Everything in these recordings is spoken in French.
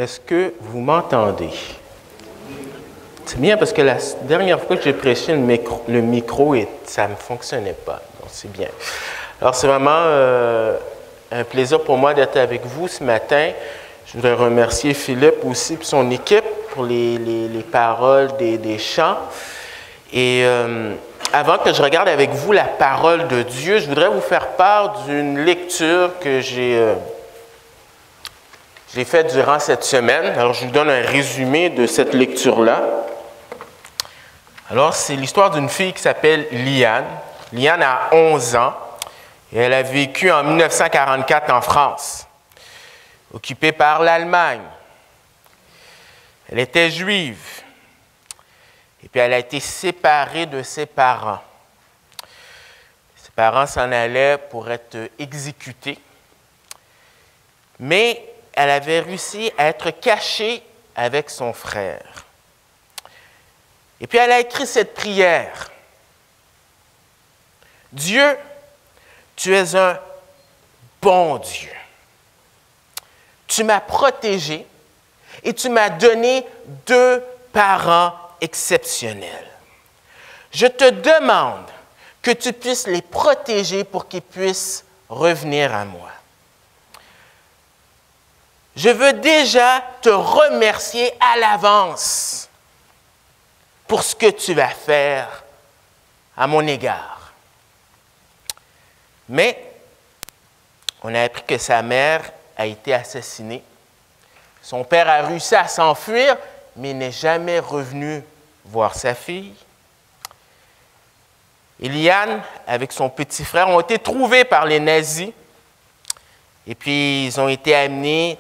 Est-ce que vous m'entendez? C'est bien parce que la dernière fois que j'ai prêché, le micro ça ne fonctionnait pas. Donc, c'est bien. Alors, c'est vraiment un plaisir pour moi d'être avec vous ce matin. Je voudrais remercier Philippe aussi et son équipe pour les paroles des chants. Et avant que je regarde avec vous la parole de Dieu, je voudrais vous faire part d'une lecture que j'ai faite durant cette semaine. Alors, je vous donne un résumé de cette lecture-là. Alors, c'est l'histoire d'une fille qui s'appelle Liane. Liane a 11 ans et elle a vécu en 1944 en France, occupée par l'Allemagne. Elle était juive et puis elle a été séparée de ses parents. Ses parents s'en allaient pour être exécutés, mais elle avait réussi à être cachée avec son frère. Et puis, elle a écrit cette prière. Dieu, tu es un bon Dieu. Tu m'as protégé et tu m'as donné 2 parents exceptionnels. Je te demande que tu puisses les protéger pour qu'ils puissent revenir à moi. Je veux déjà te remercier à l'avance pour ce que tu vas faire à mon égard. Mais on a appris que sa mère a été assassinée. Son père a réussi à s'enfuir, mais n'est jamais revenu voir sa fille. Et Liane, avec son petit frère, ont été trouvés par les nazis. Et puis, ils ont été amenés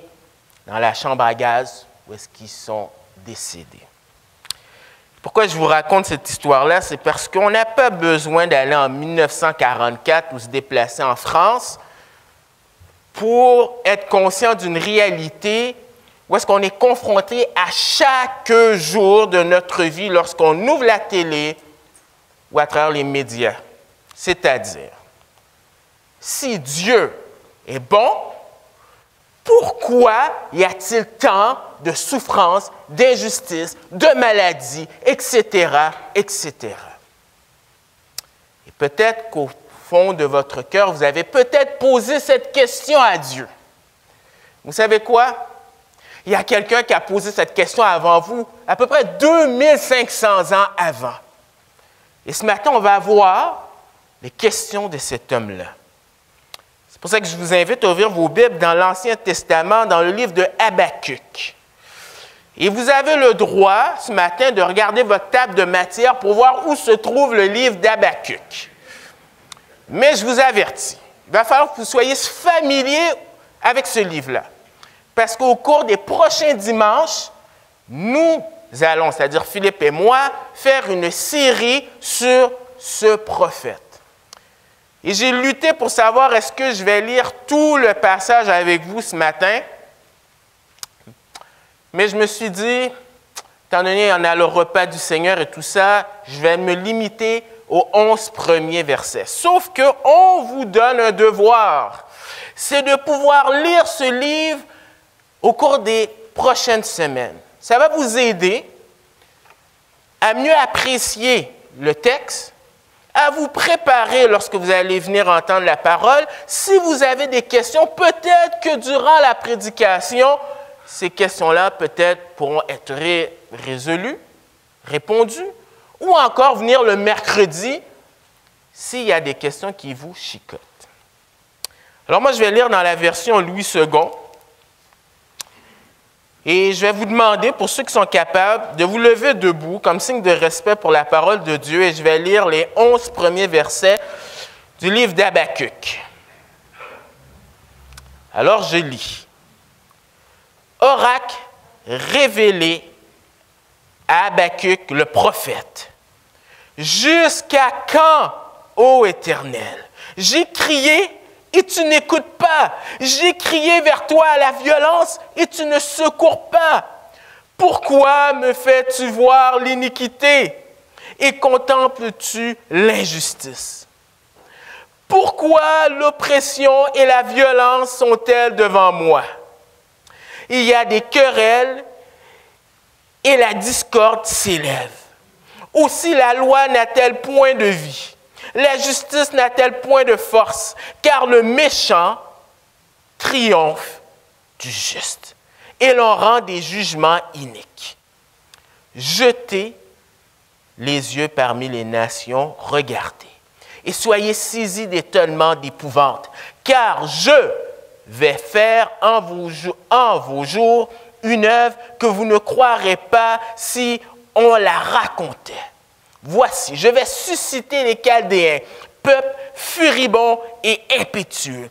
dans la chambre à gaz où est-ce qu'ils sont décédés. Pourquoi je vous raconte cette histoire-là? C'est parce qu'on n'a pas besoin d'aller en 1944 ou se déplacer en France pour être conscient d'une réalité où est-ce qu'on est confronté à chaque jour de notre vie lorsqu'on ouvre la télé ou à travers les médias. C'est-à-dire, si Dieu est bon, pourquoi y a-t-il tant de souffrance, d'injustice, de maladies, etc., etc.? Et peut-être qu'au fond de votre cœur, vous avez peut-être posé cette question à Dieu. Vous savez quoi? Il y a quelqu'un qui a posé cette question avant vous, à peu près 2500 ans avant. Et ce matin, on va voir les questions de cet homme-là. C'est pour ça que je vous invite à ouvrir vos Bibles dans l'Ancien Testament, dans le livre de Habakkuk. Et vous avez le droit, ce matin, de regarder votre table de matière pour voir où se trouve le livre d'Habakkuk. Mais je vous avertis, il va falloir que vous soyez familiers avec ce livre-là. Parce qu'au cours des prochains dimanches, nous allons, c'est-à-dire Philippe et moi, faire une série sur ce prophète. Et j'ai lutté pour savoir est-ce que je vais lire tout le passage avec vous ce matin. Mais je me suis dit, étant donné qu'on a le repas du Seigneur et tout ça, je vais me limiter aux 11 premiers versets. Sauf qu'on vous donne un devoir, c'est de pouvoir lire ce livre au cours des prochaines semaines. Ça va vous aider à mieux apprécier le texte, à vous préparer lorsque vous allez venir entendre la parole. Si vous avez des questions, peut-être que durant la prédication, ces questions-là peut-être pourront être résolues, répondues, ou encore venir le mercredi s'il y a des questions qui vous chicotent. Alors moi, je vais lire dans la version Louis II. Et je vais vous demander, pour ceux qui sont capables, de vous lever debout comme signe de respect pour la parole de Dieu. Et je vais lire les 11 premiers versets du livre d'Habakkuk. Alors je lis. Oracle révélé à Habakkuk le prophète. Jusqu'à quand, ô Éternel? J'ai crié et tu n'écoutes pas. J'ai crié vers toi à la violence et tu ne secours pas. Pourquoi me fais-tu voir l'iniquité et contemples-tu l'injustice? Pourquoi l'oppression et la violence sont-elles devant moi? Il y a des querelles et la discorde s'élève. Aussi la loi n'a-t-elle point de vie, la justice n'a-t-elle point de force, car le méchant triomphe du juste, et l'on rend des jugements iniques. Jetez les yeux parmi les nations, regardez, et soyez saisis d'étonnement, d'épouvante, car je vais faire en vos jours une œuvre que vous ne croirez pas si on la racontait. Voici, je vais susciter les Chaldéens, peuple furibond et impétueux,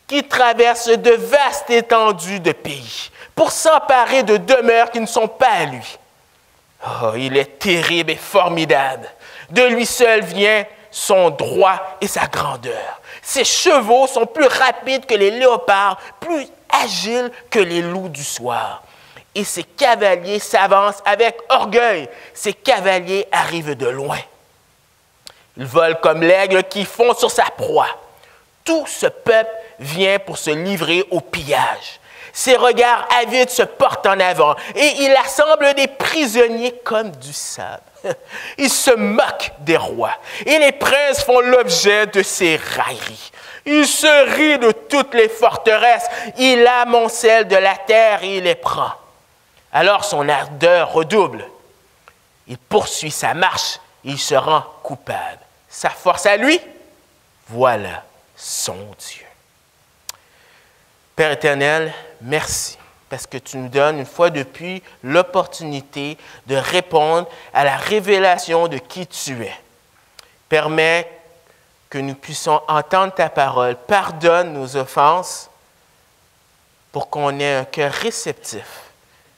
qui traverse de vastes étendues de pays, pour s'emparer de demeures qui ne sont pas à lui. Oh, il est terrible et formidable. De lui seul vient son droit et sa grandeur. Ses chevaux sont plus rapides que les léopards, plus agiles que les loups du soir. Et ses cavaliers s'avancent avec orgueil. Ses cavaliers arrivent de loin. Ils volent comme l'aigle qui fond sur sa proie. Tout ce peuple vient pour se livrer au pillage. Ses regards avides se portent en avant et il assemble des prisonniers comme du sable. Il se moque des rois et les princes font l'objet de ses railleries. Il se rit de toutes les forteresses. Il amoncelle de la terre et il les prend. Alors son ardeur redouble. Il poursuit sa marche et il se rend coupable. Sa force à lui, voilà son Dieu. Père éternel, merci parce que tu nous donnes une fois depuis l'opportunité de répondre à la révélation de qui tu es. Permets que nous puissions entendre ta parole. Pardonne nos offenses pour qu'on ait un cœur réceptif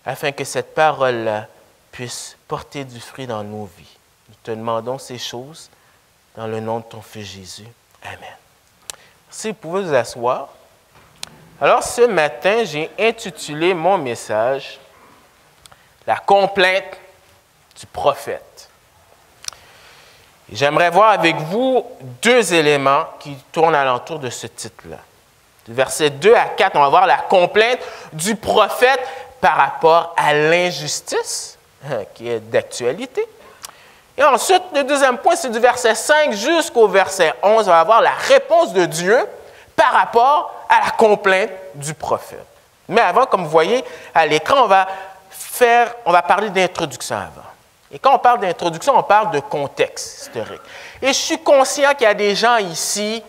afin que cette parole-là puisse porter du fruit dans nos vies. Nous te demandons ces choses dans le nom de ton Fils Jésus. Amen. Si vous pouvez vous asseoir. Alors, ce matin, j'ai intitulé mon message « La complainte du prophète ». J'aimerais voir avec vous deux éléments qui tournent alentour de ce titre-là. Du verset 2 à 4, on va voir la complainte du prophète par rapport à l'injustice, qui est d'actualité. Et ensuite, le deuxième point, c'est du verset 5 jusqu'au verset 11, on va voir la réponse de Dieu par rapport à la complainte du prophète. Mais avant, comme vous voyez à l'écran, on va parler d'introduction avant. Et quand on parle d'introduction, on parle de contexte historique. Et je suis conscient qu'il y a des gens ici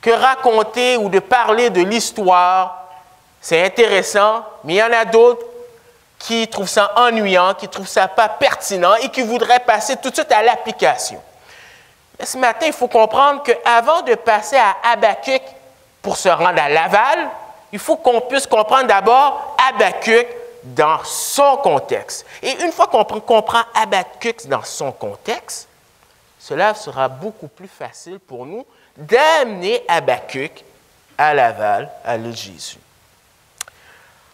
que raconter ou de parler de l'histoire, c'est intéressant, mais il y en a d'autres qui trouvent ça ennuyant, qui ne trouvent ça pas pertinent et qui voudraient passer tout de suite à l'application. Mais ce matin, il faut comprendre qu'avant de passer à Habakkuk pour se rendre à Laval, il faut qu'on puisse comprendre d'abord Habakkuk dans son contexte. Et une fois qu'on comprend Habakkuk dans son contexte, cela sera beaucoup plus facile pour nous d'amener Habakkuk à Laval, à l'île Jésus.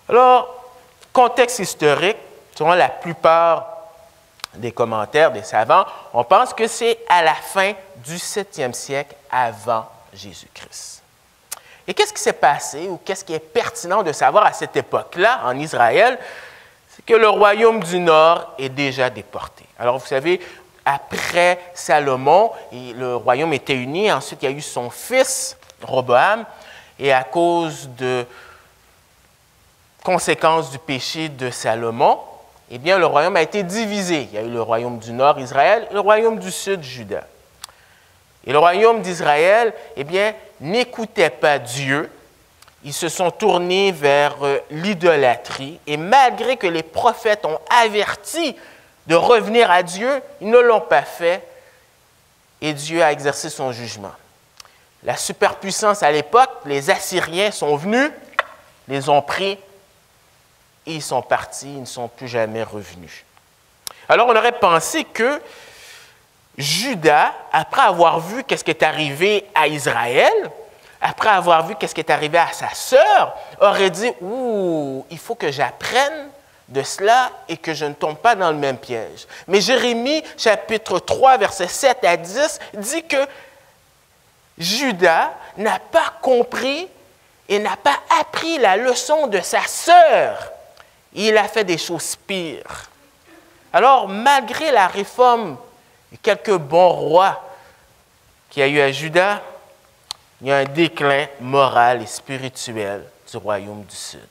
Alors, contexte historique, selon la plupart des commentaires des savants, on pense que c'est à la fin du 7e siècle avant Jésus-Christ. Et qu'est-ce qui s'est passé ou qu'est-ce qui est pertinent de savoir à cette époque-là, en Israël, c'est que le royaume du Nord est déjà déporté. Alors, vous savez, après Salomon, le royaume était uni. Ensuite, il y a eu son fils, Roboam, et à cause de conséquences du péché de Salomon, eh bien, le royaume a été divisé. Il y a eu le royaume du Nord, Israël, et le royaume du Sud, Juda. Et le royaume d'Israël, eh bien, n'écoutait pas Dieu. Ils se sont tournés vers l'idolâtrie. Et malgré que les prophètes ont averti de revenir à Dieu, ils ne l'ont pas fait. Et Dieu a exercé son jugement. La superpuissance à l'époque, les Assyriens sont venus, les ont pris, et ils sont partis, ils ne sont plus jamais revenus. Alors, on aurait pensé que Juda, après avoir vu qu'est-ce qui est arrivé à Israël, après avoir vu qu'est-ce qui est arrivé à sa sœur, aurait dit « Ouh, il faut que j'apprenne de cela et que je ne tombe pas dans le même piège. » Mais Jérémie, chapitre 3, versets 7 à 10, dit que Juda n'a pas compris et n'a pas appris la leçon de sa sœur. Il a fait des choses pires. Alors, malgré la réforme et quelques bons rois qu'il y a eu à Juda, il y a un déclin moral et spirituel du royaume du Sud.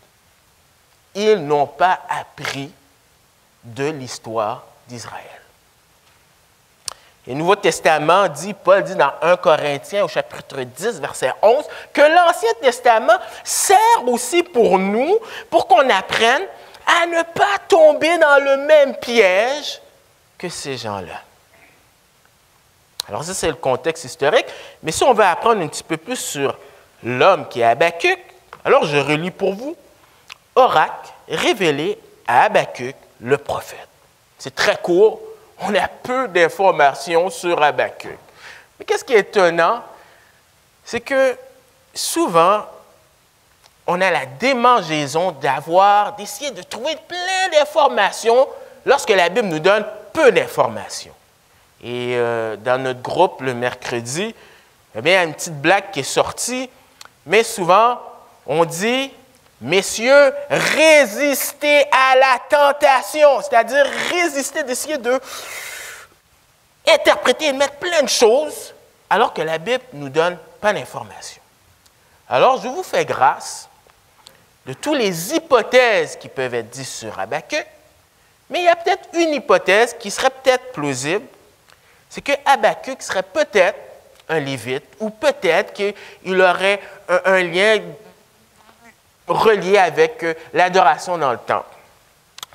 Ils n'ont pas appris de l'histoire d'Israël. Et le Nouveau Testament dit, Paul dit dans 1 Corinthiens au chapitre 10, verset 11, que l'Ancien Testament sert aussi pour nous, pour qu'on apprenne à ne pas tomber dans le même piège que ces gens-là. Alors ça, c'est le contexte historique. Mais si on veut apprendre un petit peu plus sur l'homme qui est Habacuc, alors je relis pour vous oracle révélé à Habacuc, le prophète. C'est très court. On a peu d'informations sur Habacuc. Mais qu'est-ce qui est étonnant? C'est que souvent, on a la démangeaison d'essayer de trouver plein d'informations lorsque la Bible nous donne peu d'informations. Et dans notre groupe, le mercredi, eh bien, il y a une petite blague qui est sortie, mais souvent, on dit « Messieurs, résistez à la tentation », c'est-à-dire résister, d'essayer de interpréter et de mettre plein de choses, alors que la Bible ne nous donne pas d'informations. Alors, je vous fais grâce de toutes les hypothèses qui peuvent être dites sur Habacuc, mais il y a peut-être une hypothèse qui serait peut-être plausible, c'est que Habacuc serait peut-être un lévite, ou peut-être qu'il aurait un lien relié avec l'adoration dans le temple.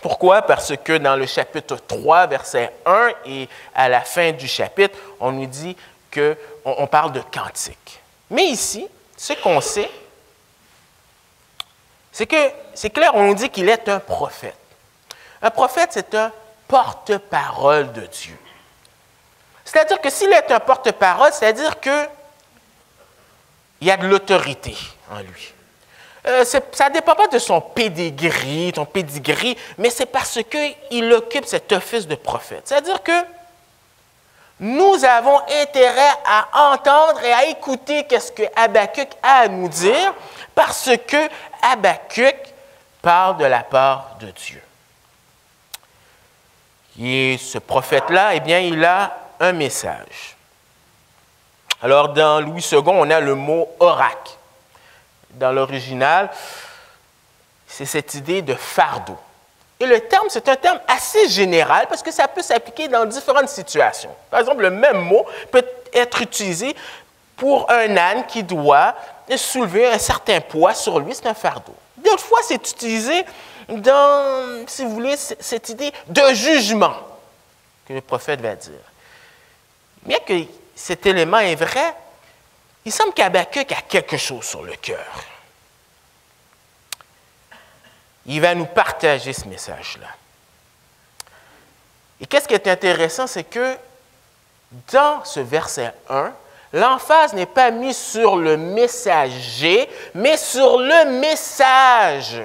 Pourquoi? Parce que dans le chapitre 3, verset 1, et à la fin du chapitre, on nous dit qu'on parle de cantique. Mais ici, ce qu'on sait, c'est que, c'est clair, on nous dit qu'il est un prophète. Un prophète, c'est un porte-parole de Dieu. C'est-à-dire que s'il est un porte-parole, c'est-à-dire qu'il y a de l'autorité en lui. Ça ne dépend pas de son pédigree, mais c'est parce qu'il occupe cet office de prophète. C'est-à-dire que nous avons intérêt à entendre et à écouter ce que Habacuc a à nous dire, parce que Habacuc parle de la part de Dieu. Et ce prophète-là, eh bien, il a un message. Alors, dans Louis II, on a le mot oracle. Dans l'original, c'est cette idée de fardeau. Et le terme, c'est un terme assez général parce que ça peut s'appliquer dans différentes situations. Par exemple, le même mot peut être utilisé pour un âne qui doit soulever un certain poids sur lui, c'est un fardeau. D'autres fois, c'est utilisé dans, si vous voulez, cette idée de jugement que le prophète va dire. Bien que cet élément est vrai, il semble qu'Habacuc a quelque chose sur le cœur. Il va nous partager ce message-là. Et qu'est-ce qui est intéressant, c'est que dans ce verset 1, l'emphase n'est pas mise sur le messager, mais sur le message.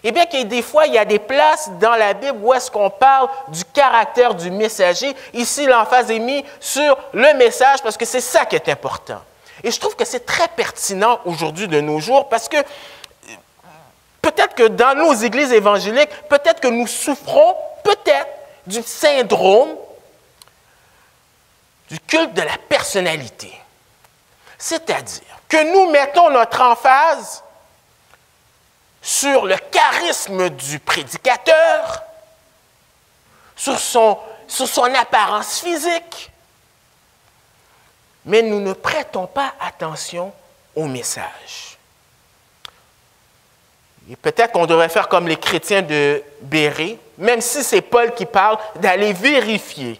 Et bien que des fois, il y a des places dans la Bible où est-ce qu'on parle du caractère du messager. Ici, l'emphase est mise sur le message parce que c'est ça qui est important. Et je trouve que c'est très pertinent aujourd'hui de nos jours parce que peut-être que dans nos églises évangéliques, peut-être que nous souffrons peut-être du syndrome du culte de la personnalité. C'est-à-dire que nous mettons notre emphase sur le charisme du prédicateur, sur son apparence physique, mais nous ne prêtons pas attention au message. Et peut-être qu'on devrait faire comme les chrétiens de Bérée, même si c'est Paul qui parle, d'aller vérifier.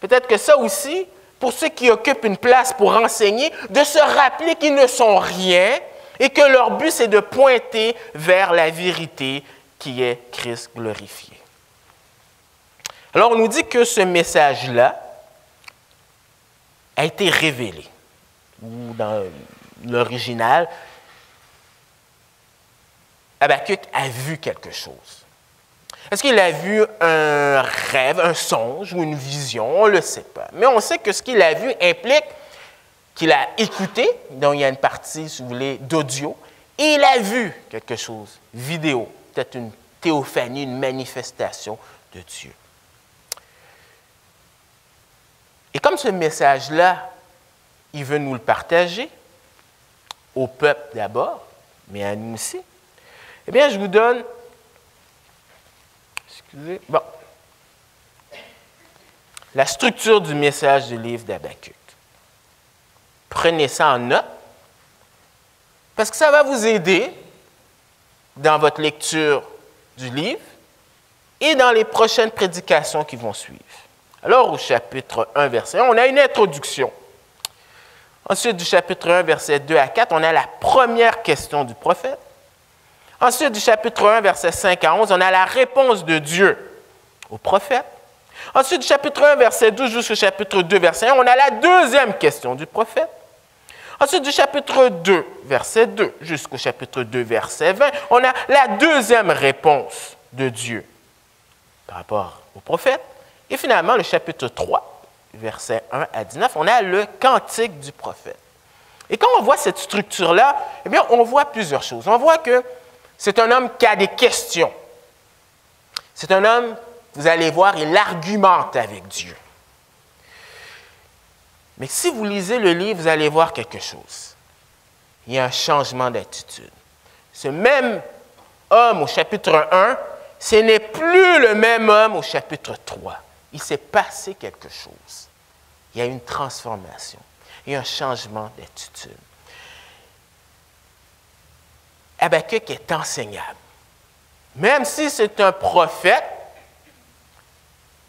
Peut-être que ça aussi, pour ceux qui occupent une place pour enseigner, de se rappeler qu'ils ne sont rien et que leur but, c'est de pointer vers la vérité qui est Christ glorifié. Alors, on nous dit que ce message-là a été révélé, ou dans l'original, Habacuc a vu quelque chose. Est-ce qu'il a vu un rêve, un songe ou une vision? On ne le sait pas. Mais on sait que ce qu'il a vu implique qu'il a écouté, donc il y a une partie, si vous voulez, d'audio, et il a vu quelque chose, vidéo, peut-être une théophanie, une manifestation de Dieu. Et comme ce message-là, il veut nous le partager, au peuple d'abord, mais à nous aussi, eh bien, je vous donne, la structure du message du livre d'Habakkuk. Prenez ça en note, parce que ça va vous aider dans votre lecture du livre et dans les prochaines prédications qui vont suivre. Alors, au chapitre 1, verset 1, on a une introduction. Ensuite, du chapitre 1, verset 2 à 4, on a la première question du prophète. Ensuite, du chapitre 1, verset 5 à 11, on a la réponse de Dieu au prophète. Ensuite, du chapitre 1, verset 12 jusqu'au chapitre 2, verset 1, on a la deuxième question du prophète. Ensuite, du chapitre 2, verset 2 jusqu'au chapitre 2, verset 20, on a la deuxième réponse de Dieu par rapport au prophète. Et finalement, le chapitre 3, versets 1 à 19, on a le cantique du prophète. Et quand on voit cette structure-là, eh bien, on voit plusieurs choses. On voit que c'est un homme qui a des questions. C'est un homme, vous allez voir, il argumente avec Dieu. Mais si vous lisez le livre, vous allez voir quelque chose. Il y a un changement d'attitude. Ce même homme au chapitre 1, ce n'est plus le même homme au chapitre 3. Il s'est passé quelque chose. Il y a une transformation. Il y a un changement d'attitude. Habakkuk est enseignable. Même si c'est un prophète,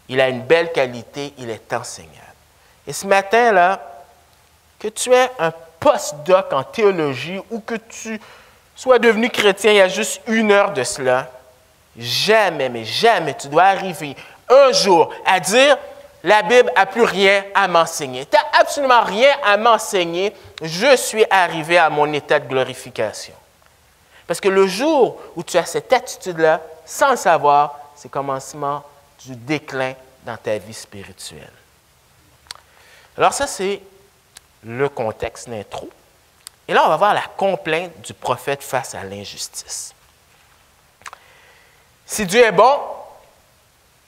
il a une belle qualité, il est enseignable. Et ce matin-là, que tu aies un post-doc en théologie ou que tu sois devenu chrétien il y a juste 1 heure de cela, jamais, mais jamais tu dois arriver un jour à dire « La Bible n'a plus rien à m'enseigner. Tu n'as absolument rien à m'enseigner. Je suis arrivé à mon état de glorification. » Parce que le jour où tu as cette attitude-là, sans le savoir, c'est le commencement du déclin dans ta vie spirituelle. Alors ça, c'est le contexte, l'intro. Et là, on va voir la complainte du prophète face à l'injustice. Si Dieu est bon,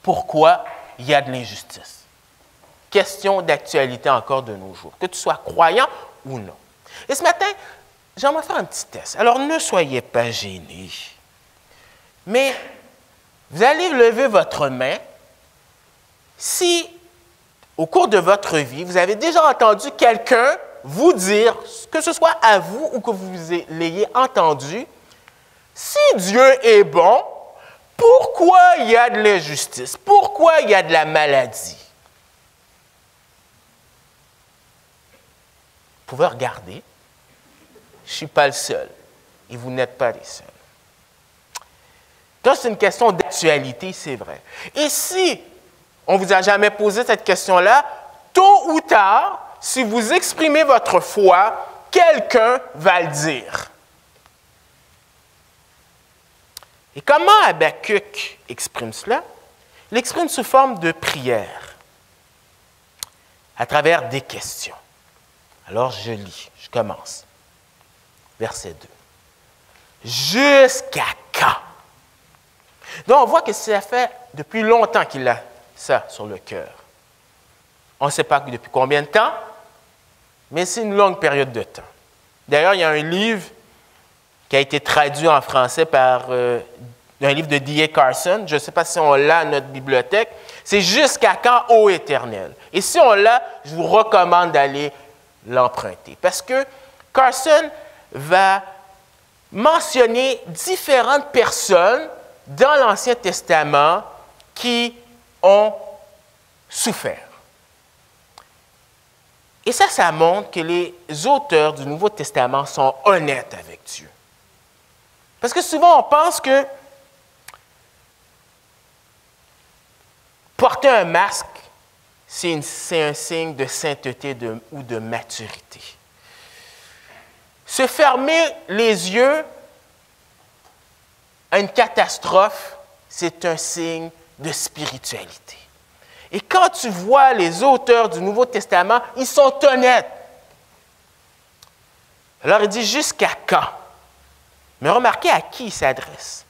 pourquoi il y a de l'injustice? Question d'actualité encore de nos jours, que tu sois croyant ou non. Et ce matin, j'aimerais faire un petit test. Alors, ne soyez pas gênés, mais vous allez lever votre main si, au cours de votre vie, vous avez déjà entendu quelqu'un vous dire, que ce soit à vous ou que vous l'ayez entendu, si Dieu est bon, pourquoi il y a de l'injustice? Pourquoi il y a de la maladie? Vous pouvez regarder. Je ne suis pas le seul. Et vous n'êtes pas les seuls. Donc, c'est une question d'actualité, c'est vrai. Et si on ne vous a jamais posé cette question-là, tôt ou tard, si vous exprimez votre foi, quelqu'un va le dire. Et comment Habakkuk exprime cela? Il l'exprime sous forme de prière, à travers des questions. Alors, je lis, je commence. Verset 2. Jusqu'à quand? Donc, on voit que ça fait depuis longtemps qu'il a ça sur le cœur. On ne sait pas depuis combien de temps, mais c'est une longue période de temps. D'ailleurs, il y a un livre qui a été traduit en français par un livre de D.A. Carson. Je ne sais pas si on l'a à notre bibliothèque. C'est « Jusqu'à quand, ô Éternel ». Et si on l'a, je vous recommande d'aller l'emprunter. Parce que Carson va mentionner différentes personnes dans l'Ancien Testament qui ont souffert. Et ça montre que les auteurs du Nouveau Testament sont honnêtes avec Dieu. Parce que souvent, on pense que porter un masque, c'est un signe de sainteté ou de maturité. Se fermer les yeux à une catastrophe, c'est un signe de spiritualité. Et quand tu vois les auteurs du Nouveau Testament, ils sont honnêtes. Alors il dit jusqu'à quand? Mais remarquez à qui il s'adresse.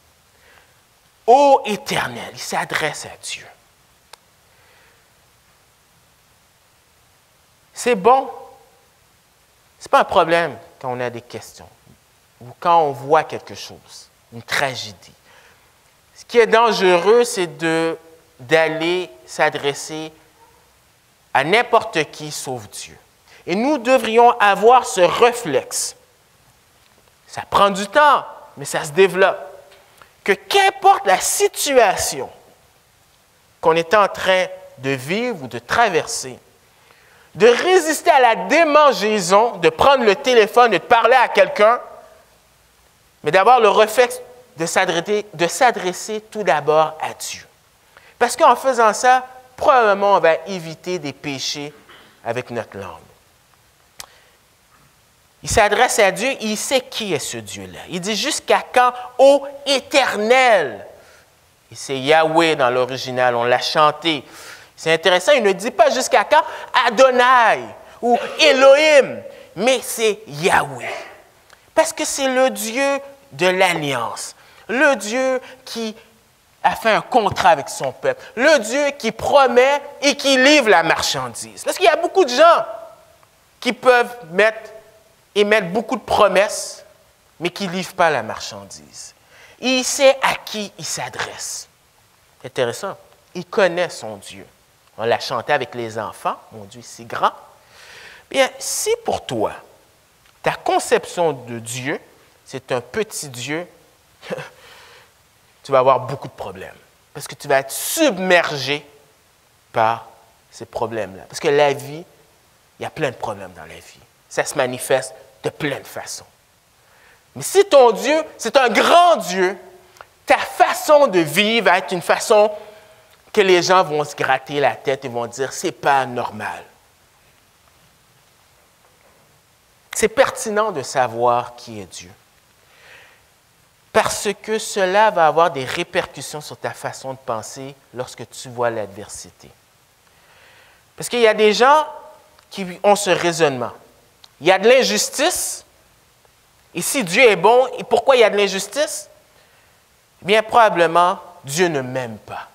Ô Éternel, il s'adresse à Dieu. C'est bon. Ce n'est pas un problème quand on a des questions ou quand on voit quelque chose, une tragédie. Ce qui est dangereux, c'est d'aller s'adresser à n'importe qui sauf Dieu. Et nous devrions avoir ce réflexe. Ça prend du temps, mais ça se développe. Que qu'importe la situation qu'on est en train de vivre ou de traverser, de résister à la démangeaison, de prendre le téléphone et de parler à quelqu'un, mais d'avoir le réflexe de s'adresser tout d'abord à Dieu. Parce qu'en faisant ça, probablement on va éviter des péchés avec notre langue. Il s'adresse à Dieu, il sait qui est ce Dieu-là. Il dit « Jusqu'à quand, ô Éternel ?» Et c'est Yahweh dans l'original, on l'a chanté. C'est intéressant, il ne dit pas jusqu'à quand Adonai ou Elohim, mais c'est Yahweh. Parce que c'est le Dieu de l'alliance, le Dieu qui a fait un contrat avec son peuple, le Dieu qui promet et qui livre la marchandise. Parce qu'il y a beaucoup de gens qui peuvent émettre beaucoup de promesses, mais qui ne livrent pas la marchandise. Il sait à qui il s'adresse. C'est intéressant. Il connaît son Dieu. On l'a chanté avec les enfants. Mon Dieu est si grand. Bien, si pour toi, ta conception de Dieu, c'est un petit Dieu, tu vas avoir beaucoup de problèmes. Parce que tu vas être submergé par ces problèmes-là. Parce que la vie, il y a plein de problèmes dans la vie. Ça se manifeste de plein de façons. Mais si ton Dieu, c'est un grand Dieu, ta façon de vivre va être une façon que les gens vont se gratter la tête et vont dire « c'est pas normal ». C'est pertinent de savoir qui est Dieu. Parce que cela va avoir des répercussions sur ta façon de penser lorsque tu vois l'adversité. Parce qu'il y a des gens qui ont ce raisonnement. Il y a de l'injustice, et si Dieu est bon, et pourquoi il y a de l'injustice? Bien, probablement, Dieu ne m'aime pas.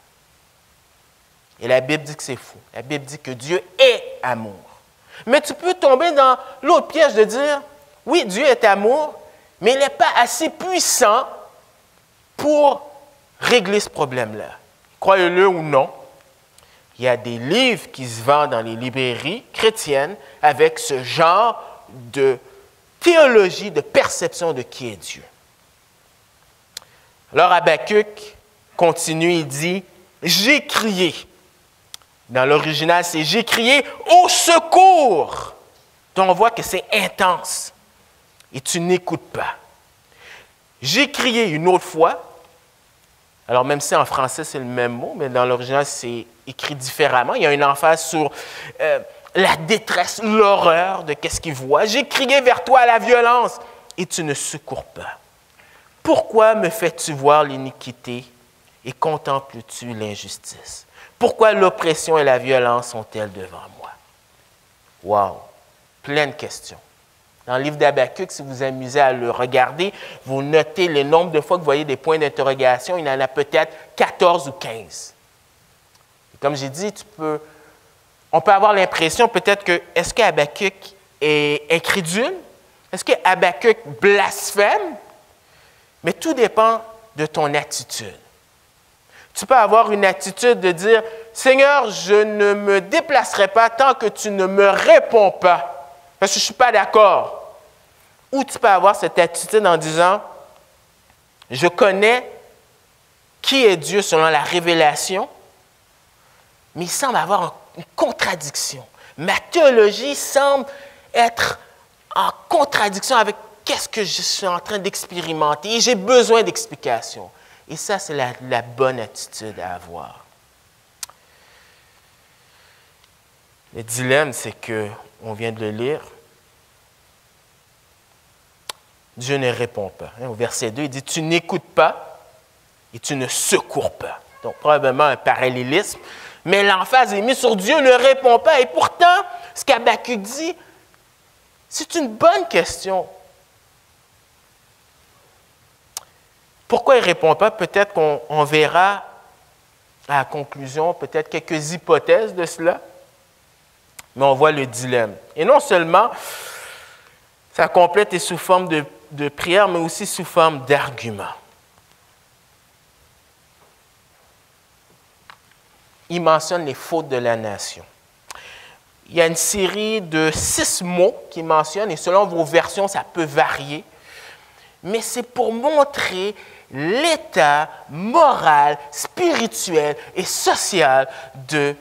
Et la Bible dit que c'est faux. La Bible dit que Dieu est amour. Mais tu peux tomber dans l'autre piège de dire, oui, Dieu est amour, mais il n'est pas assez puissant pour régler ce problème-là. Croyez-le ou non, il y a des livres qui se vendent dans les librairies chrétiennes avec ce genre de théologie, de perception de qui est Dieu. Alors Habakkuk continue, il dit, « J'ai crié ». Dans l'original, c'est « J'ai crié au secours ». Donc on voit que c'est intense et tu n'écoutes pas. J'ai crié une autre fois. Alors même si en français c'est le même mot, mais dans l'original c'est écrit différemment. Il y a une emphase sur la détresse, l'horreur de qu'est-ce qu'il voit. J'ai crié vers toi à la violence et tu ne secours pas. Pourquoi me fais-tu voir l'iniquité et contemples-tu l'injustice? Pourquoi l'oppression et la violence sont-elles devant moi? Wow! Plein de questions. Dans le livre d'Habakkuk, si vous vous amusez à le regarder, vous notez le nombre de fois que vous voyez des points d'interrogation. Il y en a peut-être 14 ou 15. Et comme j'ai dit, on peut avoir l'impression peut-être que, est-ce que Habakkuk est incrédule? Est-ce que Habakkuk blasphème? Mais tout dépend de ton attitude. Tu peux avoir une attitude de dire, « Seigneur, je ne me déplacerai pas tant que tu ne me réponds pas, parce que je ne suis pas d'accord. » Ou tu peux avoir cette attitude en disant, « Je connais qui est Dieu selon la révélation, mais il semble avoir une contradiction. Ma théologie semble être en contradiction avec qu'est-ce que je suis en train d'expérimenter et j'ai besoin d'explications. » Et ça, c'est la bonne attitude à avoir. Le dilemme, c'est que, on vient de le lire, Dieu ne répond pas. Au verset 2, il dit « Tu n'écoutes pas et tu ne secours pas. » Donc, probablement un parallélisme, mais l'emphase est mise sur Dieu ne répond pas. Et pourtant, ce qu'Habakkuk dit, c'est une bonne question. Pourquoi il ne répond pas? Peut-être qu'on verra à la conclusion peut-être quelques hypothèses de cela, mais on voit le dilemme. Et non seulement sa complète est sous forme de prière, mais aussi sous forme d'argument. Il mentionne les fautes de la nation. Il y a une série de 6 mots qu'il mentionne, et selon vos versions, ça peut varier, mais c'est pour montrer l'état moral, spirituel et social de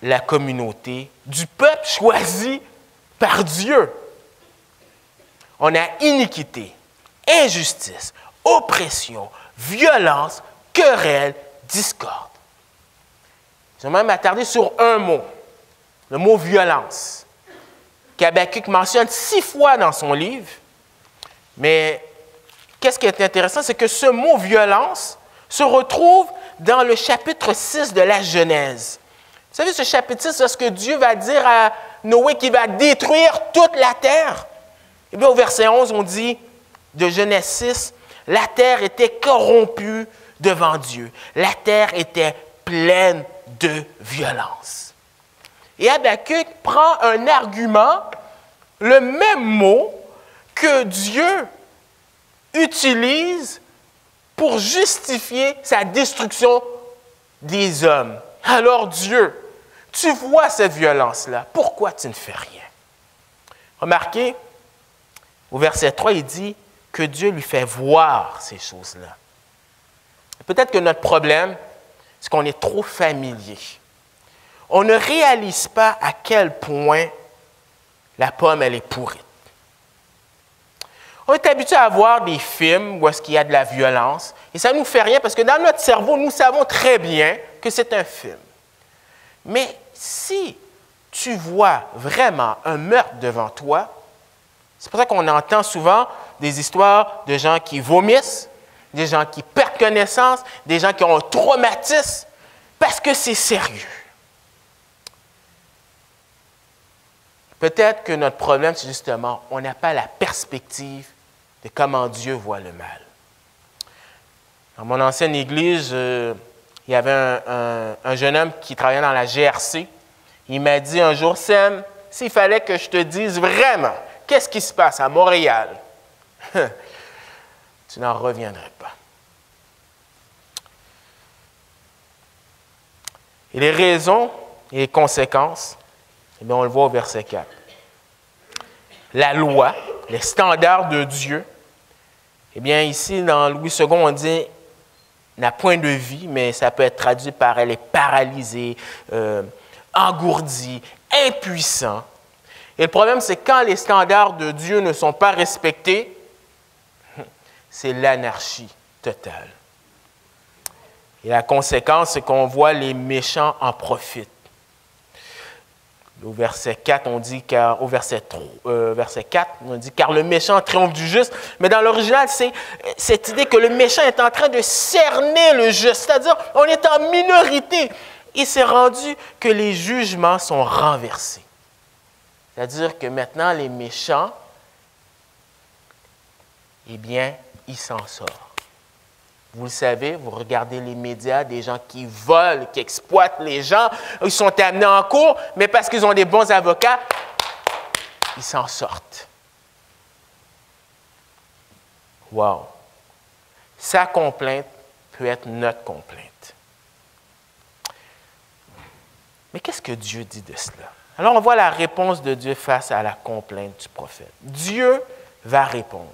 la communauté, du peuple choisi par Dieu. On a iniquité, injustice, oppression, violence, querelle, discorde. Je vais même m'attarder sur un mot, le mot violence, qu'Habakkuk mentionne 6 fois dans son livre. Mais qu'est-ce qui est intéressant, c'est que ce mot violence se retrouve dans le chapitre 6 de la Genèse. Vous savez, ce chapitre 6, lorsque Dieu va dire à Noé qu'il va détruire toute la terre. Et bien, au verset 11, on dit de Genèse 6, « La terre était corrompue devant Dieu. La terre était pleine de violence. » Et Habakkuk prend un argument, le même mot que Dieu utilise pour justifier sa destruction des hommes. Alors Dieu, tu vois cette violence-là, pourquoi tu ne fais rien? Remarquez, au verset 3, il dit que Dieu lui fait voir ces choses-là. Peut-être que notre problème, c'est qu'on est trop familier. On ne réalise pas à quel point la pomme, elle est pourrie. On est habitué à voir des films où est-ce qu'il y a de la violence, et ça ne nous fait rien parce que dans notre cerveau, nous savons très bien que c'est un film. Mais si tu vois vraiment un meurtre devant toi, c'est pour ça qu'on entend souvent des histoires de gens qui vomissent, des gens qui perdent connaissance, des gens qui ont un traumatisme, parce que c'est sérieux. Peut-être que notre problème, c'est justement, on n'a pas la perspective de comment Dieu voit le mal. Dans mon ancienne église, il y avait un jeune homme qui travaillait dans la GRC. Il m'a dit un jour, « Sam, s'il fallait que je te dise vraiment qu'est-ce qui se passe à Montréal, tu n'en reviendrais pas. » Et les raisons et les conséquences, eh bien, on le voit au verset 4. La loi, les standards de Dieu, eh bien, ici, dans Louis II, on dit n'a point de vie, mais ça peut être traduit par elle est paralysée, engourdie, impuissant. Et le problème, c'est quand les standards de Dieu ne sont pas respectés, c'est l'anarchie totale. Et la conséquence, c'est qu'on voit les méchants en profitent. Au verset 4, on dit, au verset 4, on dit, car le méchant triomphe du juste. Mais dans l'original, c'est cette idée que le méchant est en train de cerner le juste. C'est-à-dire, on est en minorité. Il s'est rendu que les jugements sont renversés. C'est-à-dire que maintenant, les méchants, eh bien, ils s'en sortent. Vous le savez, vous regardez les médias, des gens qui volent, qui exploitent les gens, ils sont amenés en cours, mais parce qu'ils ont des bons avocats, ils s'en sortent. Wow! Sa complainte peut être notre complainte. Mais qu'est-ce que Dieu dit de cela? Alors, on voit la réponse de Dieu face à la complainte du prophète. Dieu va répondre.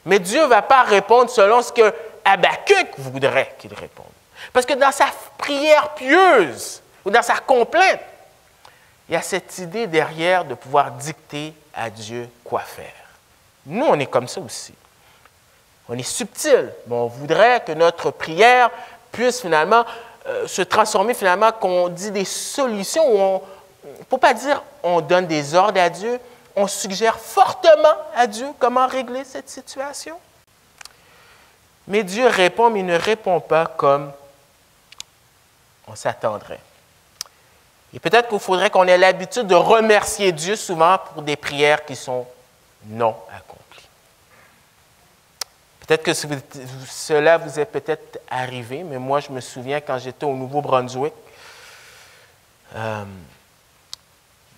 Mais Dieu ne va pas répondre selon ce que Habakkuk voudrait qu'il réponde. Parce que dans sa prière pieuse, ou dans sa complainte, il y a cette idée derrière de pouvoir dicter à Dieu quoi faire. Nous, on est comme ça aussi. On est subtil, mais on voudrait que notre prière puisse finalement se transformer, finalement, qu'on dit des solutions où on, il ne faut pas dire on donne des ordres à Dieu, on suggère fortement à Dieu comment régler cette situation. Mais Dieu répond, mais il ne répond pas comme on s'attendrait. Et peut-être qu'il faudrait qu'on ait l'habitude de remercier Dieu souvent pour des prières qui sont non accomplies. Peut-être que cela vous est peut-être arrivé, mais moi, je me souviens quand j'étais au Nouveau-Brunswick, je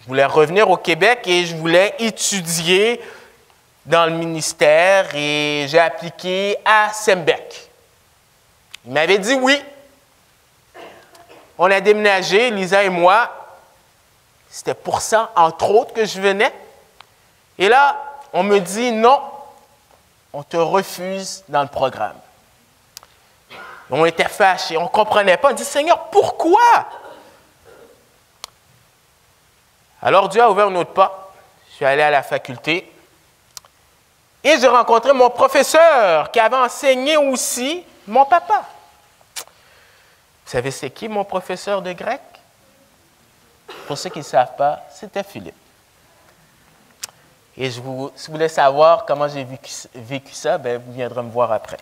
voulais revenir au Québec et je voulais étudier dans le ministère et j'ai appliqué à Sembec. Il m'avait dit oui. On a déménagé, Lisa et moi. C'était pour ça, entre autres, que je venais. Et là, on me dit non, on te refuse dans le programme. On était fâchés, on ne comprenait pas. On dit, Seigneur, pourquoi? Alors Dieu a ouvert une autre porte. Je suis allé à la faculté et j'ai rencontré mon professeur qui avait enseigné aussi mon papa. Vous savez c'est qui mon professeur de grec? Pour ceux qui ne savent pas, c'était Philippe. Et si vous voulez savoir comment j'ai vécu ça, bien, vous viendrez me voir après.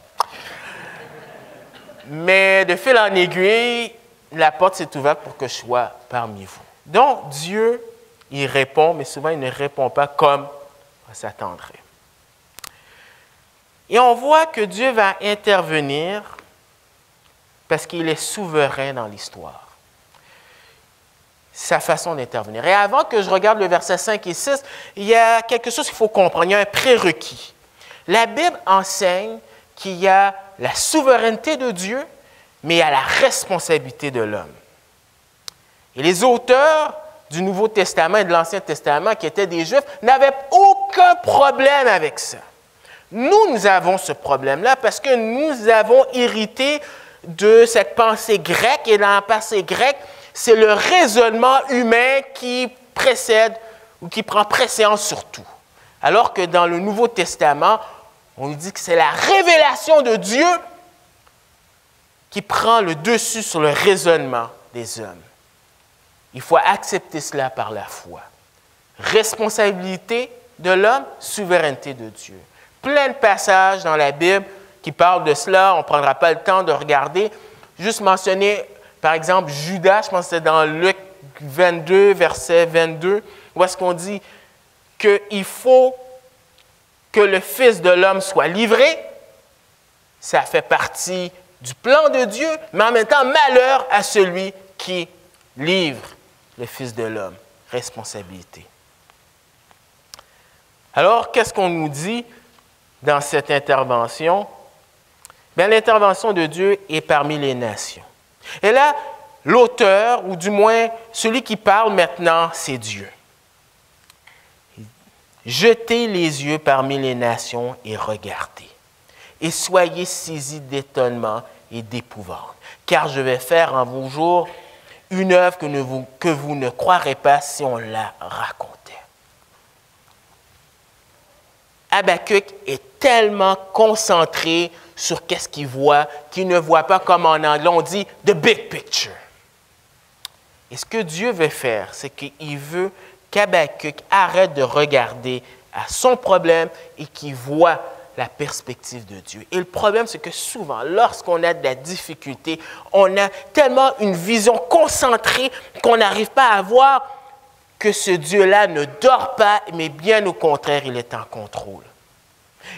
Mais de fil en aiguille, la porte s'est ouverte pour que je sois parmi vous. Donc, Dieu, il répond, mais souvent, il ne répond pas comme on s'attendrait. Et on voit que Dieu va intervenir parce qu'il est souverain dans l'histoire. Sa façon d'intervenir. Et avant que je regarde le verset 5 et 6, il y a quelque chose qu'il faut comprendre. Il y a un prérequis. La Bible enseigne qu'il y a la souveraineté de Dieu, mais il y a la responsabilité de l'homme. Et les auteurs du Nouveau Testament et de l'Ancien Testament, qui étaient des Juifs, n'avaient aucun problème avec ça. Nous avons ce problème-là parce que nous avons hérité de cette pensée grecque, et dans la pensée grecque, c'est le raisonnement humain qui précède ou qui prend préséance sur tout. Alors que dans le Nouveau Testament, on nous dit que c'est la révélation de Dieu qui prend le dessus sur le raisonnement des hommes. Il faut accepter cela par la foi. Responsabilité de l'homme, souveraineté de Dieu. Plein de passages dans la Bible qui parlent de cela, on ne prendra pas le temps de regarder. Juste mentionner, par exemple, Judas, je pense que c'est dans Luc 22, verset 22, où est-ce qu'on dit qu'il faut que le Fils de l'homme soit livré. Ça fait partie du plan de Dieu, mais en même temps, malheur à celui qui livre le Fils de l'homme. Responsabilité. Alors, qu'est-ce qu'on nous dit dans cette intervention? Bien, l'intervention de Dieu est parmi les nations. Et là, l'auteur, ou du moins celui qui parle maintenant, c'est Dieu. Jetez les yeux parmi les nations et regardez, et soyez saisis d'étonnement et d'épouvante, car je vais faire en vos jours une œuvre que vous ne croirez pas si on la racontait. Habakkuk est tellement concentré sur qu'est-ce qu'il voit, qu'il ne voit pas comme en anglais on dit « the big picture ». Et ce que Dieu veut faire, c'est qu'il veut qu'Habakkuk arrête de regarder à son problème et qu'il voit la perspective de Dieu. Et le problème, c'est que souvent, lorsqu'on a de la difficulté, on a tellement une vision concentrée qu'on n'arrive pas à voir que ce Dieu-là ne dort pas, mais bien au contraire, il est en contrôle.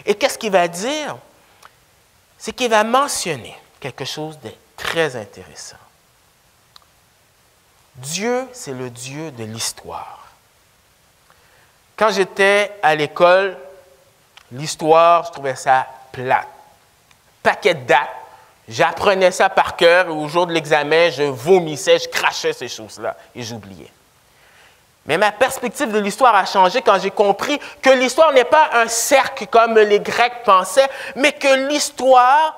Et qu'est-ce qu'il va dire? C'est qu'il va mentionner quelque chose de très intéressant. Dieu, c'est le Dieu de l'histoire. Quand j'étais à l'école, l'histoire, je trouvais ça plate. Paquet de dates, j'apprenais ça par cœur et au jour de l'examen, je vomissais, je crachais ces choses-là et j'oubliais. Mais ma perspective de l'histoire a changé quand j'ai compris que l'histoire n'est pas un cercle comme les Grecs pensaient, mais que l'histoire,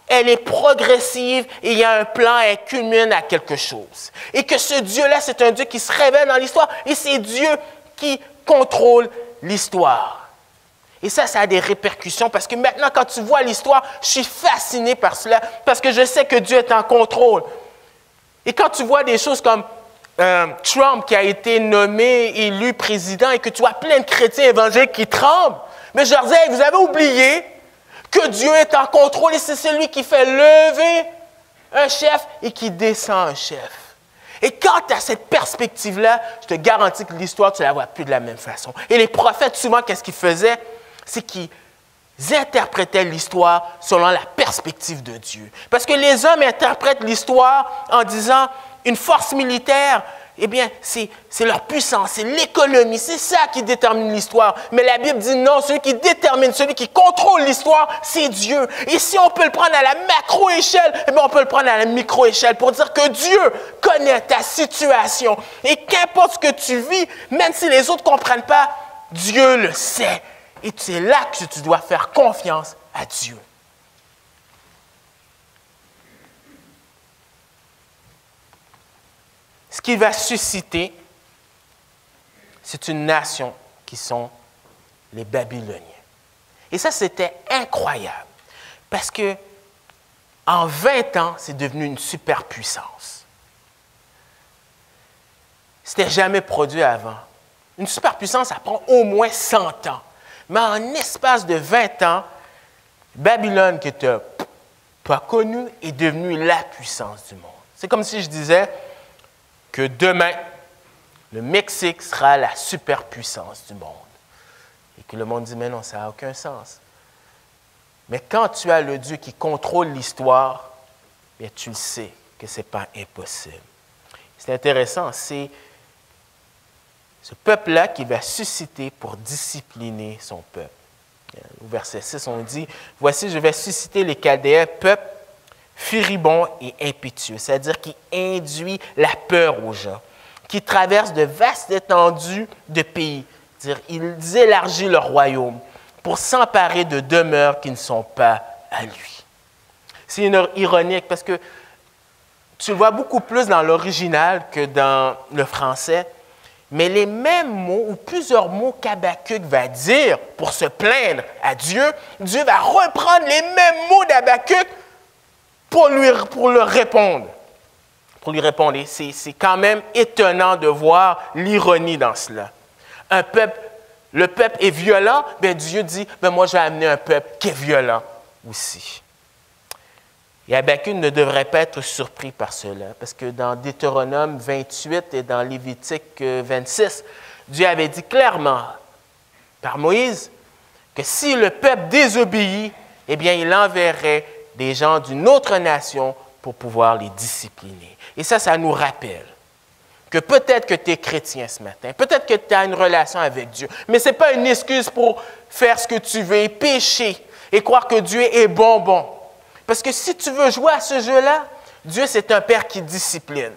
elle est progressive et il y a un plan, elle culmine à quelque chose. Et que ce Dieu-là, c'est un Dieu qui se révèle dans l'histoire et c'est Dieu qui contrôle l'histoire. Et ça a des répercussions parce que maintenant, quand tu vois l'histoire, je suis fasciné par cela parce que je sais que Dieu est en contrôle. Et quand tu vois des choses comme Trump qui a été nommé, élu président et que tu vois plein de chrétiens évangéliques qui tremblent, mais je leur dis, hey, vous avez oublié que Dieu est en contrôle et c'est celui qui fait lever un chef et qui descend un chef. Et quand tu as cette perspective-là, je te garantis que l'histoire, tu ne la vois plus de la même façon. Et les prophètes, souvent, qu'est-ce qu'ils faisaient? C'est qu'ils interprétaient l'histoire selon la perspective de Dieu. Parce que les hommes interprètent l'histoire en disant une force militaire, eh bien, c'est leur puissance, c'est l'économie, c'est ça qui détermine l'histoire. Mais la Bible dit non, celui qui détermine, celui qui contrôle l'histoire, c'est Dieu. Et si on peut le prendre à la macro-échelle, eh bien, on peut le prendre à la micro-échelle pour dire que Dieu connaît ta situation. Et qu'importe ce que tu vis, même si les autres ne comprennent pas, Dieu le sait. Et c'est là que tu dois faire confiance à Dieu. Ce qu'il va susciter, c'est une nation qui sont les Babyloniens. Et ça, c'était incroyable. Parce que en 20 ans, c'est devenu une superpuissance. C'était jamais produit avant. Une superpuissance, ça prend au moins 100 ans. Mais en espace de 20 ans, Babylone, qui était pas connue, est devenue la puissance du monde. C'est comme si je disais que demain, le Mexique sera la superpuissance du monde. Et que le monde dit, mais non, ça n'a aucun sens. Mais quand tu as le Dieu qui contrôle l'histoire, bien, tu le sais que ce n'est pas impossible. C'est intéressant, c'est ce peuple-là qui va susciter pour discipliner son peuple. Au verset 6, on dit, « Voici, je vais susciter les Chaldéens, peuple furibond et impétueux, c'est-à-dire qui induit la peur aux gens, qui traverse de vastes étendues de pays. » C'est-à-dire, ils élargissent leur royaume pour s'emparer de demeures qui ne sont pas à lui. C'est ironique parce que tu le vois beaucoup plus dans l'original que dans le français, mais les mêmes mots ou plusieurs mots qu'Habakkuk va dire pour se plaindre à Dieu, Dieu va reprendre les mêmes mots d'Habakkuk pour lui répondre. Pour lui répondre. Et c'est quand même étonnant de voir l'ironie dans cela. Le peuple est violent, bien Dieu dit, bien moi je vais amener un peuple qui est violent aussi. Et Habakkuk ne devrait pas être surpris par cela, parce que dans Deutéronome 28 et dans Lévitique 26, Dieu avait dit clairement par Moïse que si le peuple désobéit, eh bien il enverrait des gens d'une autre nation pour pouvoir les discipliner. Et ça nous rappelle que peut-être que tu es chrétien ce matin, peut-être que tu as une relation avec Dieu, mais ce n'est pas une excuse pour faire ce que tu veux et pécher et croire que Dieu est bon. Parce que si tu veux jouer à ce jeu-là, Dieu, c'est un Père qui discipline.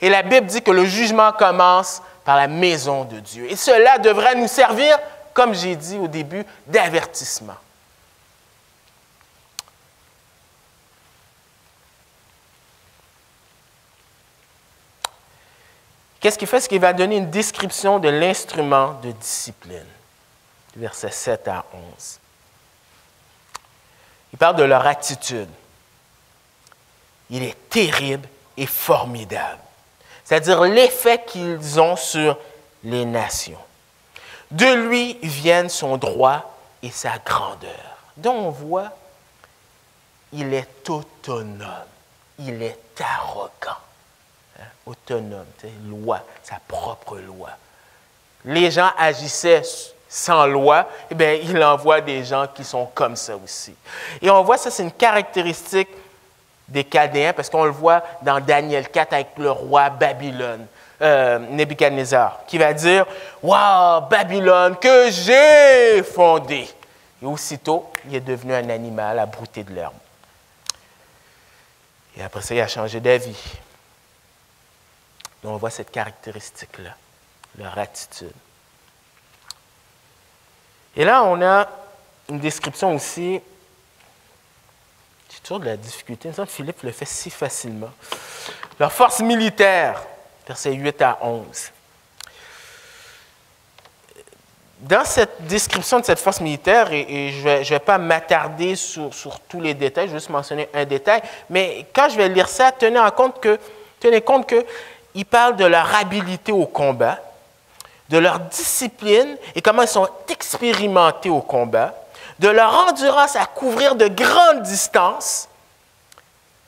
Et la Bible dit que le jugement commence par la maison de Dieu. Et cela devrait nous servir, comme j'ai dit au début, d'avertissement. Qu'est-ce qu'il fait? C'est qu'il va donner une description de l'instrument de discipline, versets 7 à 11. Il parle de leur attitude. Il est terrible et formidable. C'est-à-dire l'effet qu'ils ont sur les nations. De lui viennent son droit et sa grandeur. Donc on voit, il est autonome, il est arrogant. Autonome, loi, sa propre loi. Les gens agissaient sans loi, eh bien, il envoie des gens qui sont comme ça aussi. Et on voit ça, c'est une caractéristique des Chaldéens, parce qu'on le voit dans Daniel 4 avec le roi Babylone, Nebuchadnezzar, qui va dire « Waouh, Babylone, que j'ai fondé! » Et aussitôt, il est devenu un animal à brouter de l'herbe. Et après ça, il a changé d'avis. Donc, on voit cette caractéristique-là, leur attitude. Et là, on a une description aussi. J'ai toujours de la difficulté. Philippe le fait si facilement. Leur force militaire, versets 8 à 11. Dans cette description de cette force militaire, et je ne vais pas m'attarder sur tous les détails, je vais juste mentionner un détail, mais quand je vais lire ça, tenez compte qu'il parle de leur habileté au combat, de leur discipline et comment ils sont expérimentés au combat, de leur endurance à couvrir de grandes distances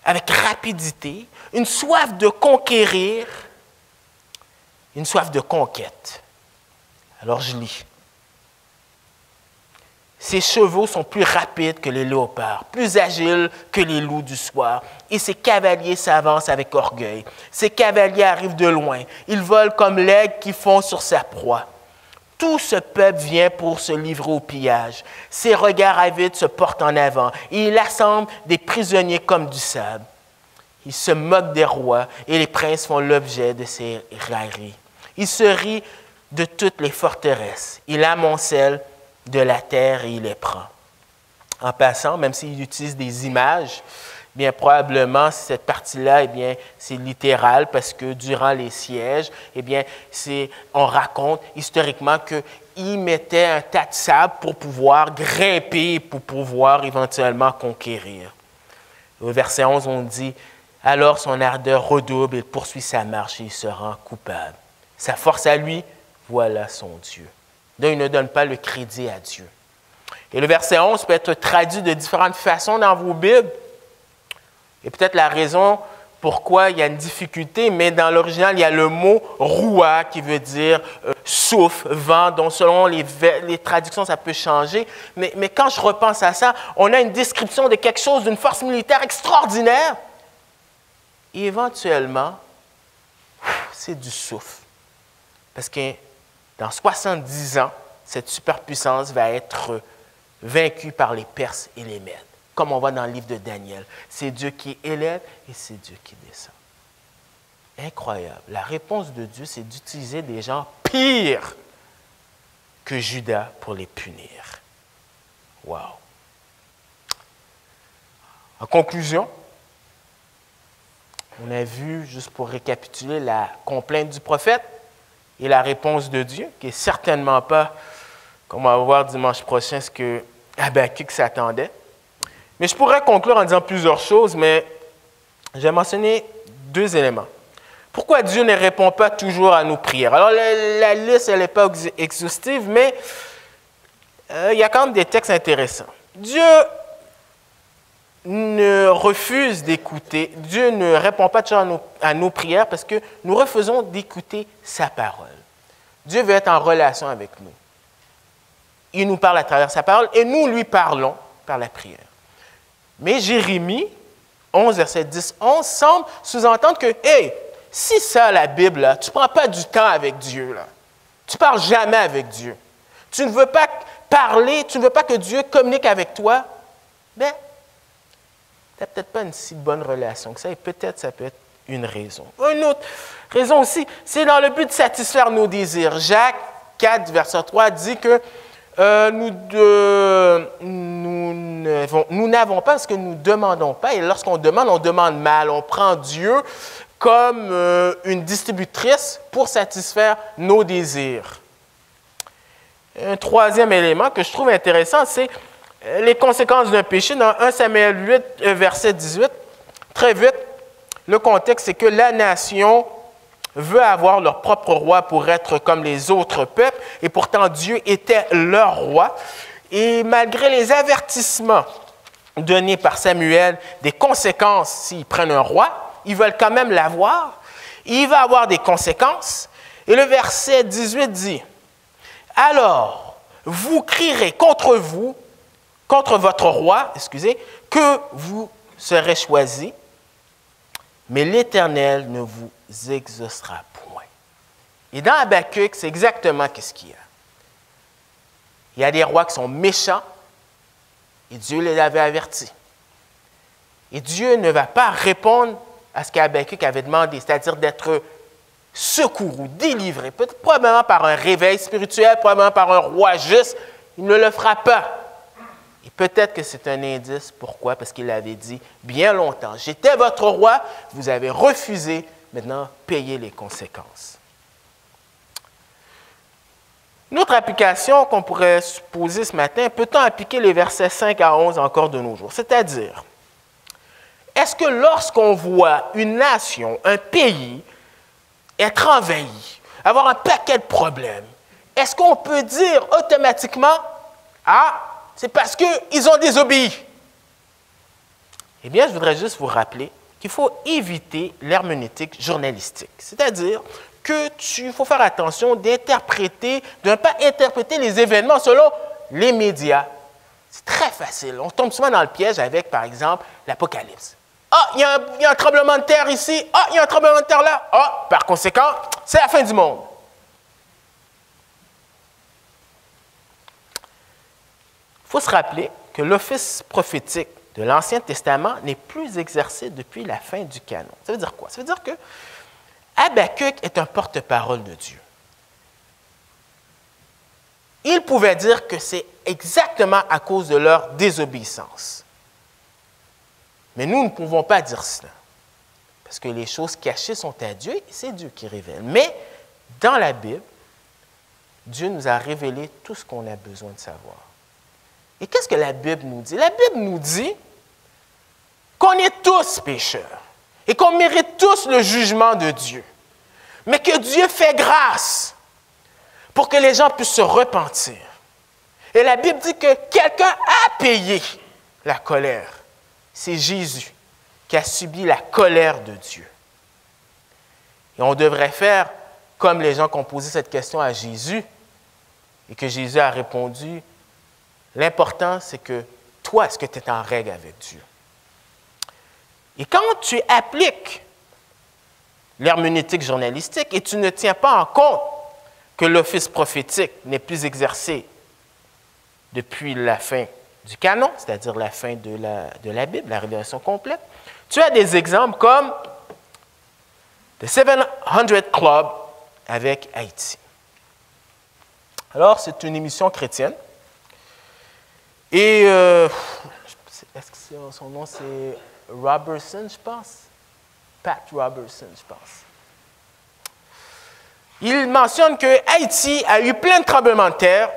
avec rapidité, une soif de conquérir, une soif de conquête. Alors je lis. Ses chevaux sont plus rapides que les léopards, plus agiles que les loups du soir. Et ses cavaliers s'avancent avec orgueil. Ses cavaliers arrivent de loin. Ils volent comme l'aigle qui fond sur sa proie. Tout ce peuple vient pour se livrer au pillage. Ses regards avides se portent en avant et il assemble des prisonniers comme du sable. Il se moque des rois et les princes font l'objet de ses railleries. Il se rit de toutes les forteresses. Il amoncelle de la terre et il les prend. En passant, même s'il utilise des images, bien probablement cette partie-là, eh bien, c'est littéral parce que durant les sièges, eh bien, on raconte historiquement qu'il mettait un tas de sable pour pouvoir grimper, pour pouvoir éventuellement conquérir. Au verset 11, on dit « Alors son ardeur redouble, il poursuit sa marche et il se rend coupable. Sa force à lui, voilà son Dieu. » Donc, il ne donne pas le crédit à Dieu. Et le verset 11 peut être traduit de différentes façons dans vos Bibles. Et peut-être la raison pourquoi il y a une difficulté, mais dans l'original, il y a le mot « roua » qui veut dire souffle, vent, donc selon les traductions, ça peut changer. Mais quand je repense à ça, on a une description de quelque chose, d'une force militaire extraordinaire. Et éventuellement, c'est du souffle. Parce que dans 70 ans, cette superpuissance va être vaincue par les Perses et les Mèdes. Comme on voit dans le livre de Daniel. C'est Dieu qui élève et c'est Dieu qui descend. Incroyable. La réponse de Dieu, c'est d'utiliser des gens pires que Judas pour les punir. Wow. En conclusion, on a vu, juste pour récapituler, la complainte du prophète et la réponse de Dieu, qui n'est certainement pas, comme on va voir dimanche prochain, ce que Habakkuk s'attendait. Mais je pourrais conclure en disant plusieurs choses, mais j'ai mentionné 2 éléments. Pourquoi Dieu ne répond pas toujours à nos prières? Alors, la liste, elle n'est pas exhaustive, mais il y a quand même des textes intéressants. Dieu ne refuse d'écouter, Dieu ne répond pas toujours à nos prières parce que nous refusons d'écouter sa parole. Dieu veut être en relation avec nous. Il nous parle à travers sa parole et nous lui parlons par la prière. Mais Jérémie 11, verset 10-11 semble sous-entendre que, hey, si ça, la Bible, là, tu ne prends pas du temps avec Dieu, là. Tu ne parles jamais avec Dieu. Tu ne veux pas parler, tu ne veux pas que Dieu communique avec toi, bien, tu n'as peut-être pas une si bonne relation que ça, et peut-être ça peut être une raison. Une autre raison aussi, c'est dans le but de satisfaire nos désirs. Jacques 4, verset 3 dit que nous n'avons pas parce que nous ne demandons pas, et lorsqu'on demande mal. On prend Dieu comme une distributrice pour satisfaire nos désirs. Un troisième élément que je trouve intéressant, c'est les conséquences d'un péché. Dans 1 Samuel 8, verset 18, très vite, le contexte, c'est que la nation veut avoir leur propre roi pour être comme les autres peuples, et pourtant Dieu était leur roi. Et malgré les avertissements donnés par Samuel des conséquences s'ils prennent un roi, ils veulent quand même l'avoir. Il va avoir des conséquences. Et le verset 18 dit, « Alors, vous crierez contre votre roi, que vous serez choisi, mais l'Éternel ne vous exaucera point. » Et dans Habakkuk, c'est exactement ce qu'il y a. Il y a des rois qui sont méchants, et Dieu les avait avertis. Et Dieu ne va pas répondre à ce qu'Habakkuk avait demandé, c'est-à-dire d'être secouru, délivré, peut-être probablement par un réveil spirituel, probablement par un roi juste. Il ne le fera pas. Et peut-être que c'est un indice. Pourquoi? Parce qu'il avait dit bien longtemps, « J'étais votre roi, vous avez refusé, maintenant payez les conséquences. » Une autre application qu'on pourrait se poser ce matin, peut-on appliquer les versets 5 à 11 encore de nos jours? C'est-à-dire, est-ce que lorsqu'on voit une nation, un pays, être envahi, avoir un paquet de problèmes, est-ce qu'on peut dire automatiquement, « Ah, c'est parce qu'ils ont désobéi. » Eh bien, je voudrais juste vous rappeler qu'il faut éviter l'herméneutique journalistique. C'est-à-dire qu'il faut faire attention de ne pas interpréter les événements selon les médias, C'est très facile. On tombe souvent dans le piège avec, par exemple, l'Apocalypse. Ah, il y a un tremblement de terre ici. Ah, il y a un tremblement de terre là. Ah, par conséquent, c'est la fin du monde. Il faut se rappeler que l'office prophétique de l'Ancien Testament n'est plus exercé depuis la fin du canon. Ça veut dire quoi? Ça veut dire que Habakkuk est un porte-parole de Dieu. Il pouvait dire que c'est exactement à cause de leur désobéissance. Mais nous ne pouvons pas dire cela. Parce que les choses cachées sont à Dieu et c'est Dieu qui révèle. Mais dans la Bible, Dieu nous a révélé tout ce qu'on a besoin de savoir. Et qu'est-ce que la Bible nous dit? La Bible nous dit qu'on est tous pécheurs et qu'on mérite tous le jugement de Dieu. Mais que Dieu fait grâce pour que les gens puissent se repentir. Et la Bible dit que quelqu'un a payé la colère. C'est Jésus qui a subi la colère de Dieu. Et on devrait faire comme les gens qui ont posé cette question à Jésus et que Jésus a répondu, l'important c'est que toi, est-ce que tu es en règle avec Dieu? Et quand tu appliques l'herméneutique journalistique et tu ne tiens pas en compte que l'office prophétique n'est plus exercé depuis la fin du canon, c'est-à-dire la fin de la Bible, la révélation complète, tu as des exemples comme The 700 Club avec Haïti. Alors, c'est une émission chrétienne. Et, est-ce que son nom, c'est Robertson, je pense? Pat Robertson, je pense. Il mentionne que Haïti a eu plein de tremblements de terre.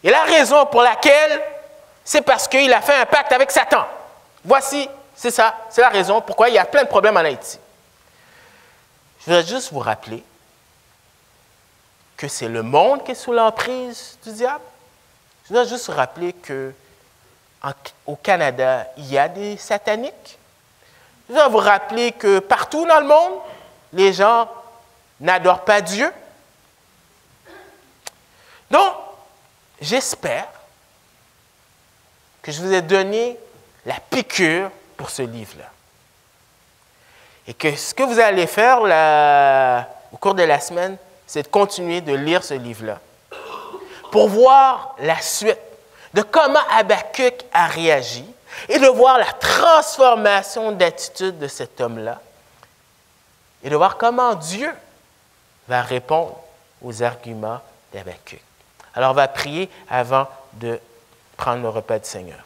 Et la raison pour laquelle, c'est parce qu'il a fait un pacte avec Satan. Voici, c'est ça, c'est la raison pourquoi il y a plein de problèmes en Haïti. Je voudrais juste vous rappeler que c'est le monde qui est sous l'emprise du diable. Je voudrais juste vous rappeler qu'au Canada, il y a des sataniques. Je voudrais vous rappeler que partout dans le monde, les gens n'adorent pas Dieu. Donc, j'espère que je vous ai donné la piqûre pour ce livre-là. Et que ce que vous allez faire au cours de la semaine, c'est de continuer de lire ce livre-là pour voir la suite de comment Habakkuk a réagi et de voir la transformation d'attitude de cet homme-là et de voir comment Dieu va répondre aux arguments d'Habakkuk. Alors, on va prier avant de prendre le repas du Seigneur.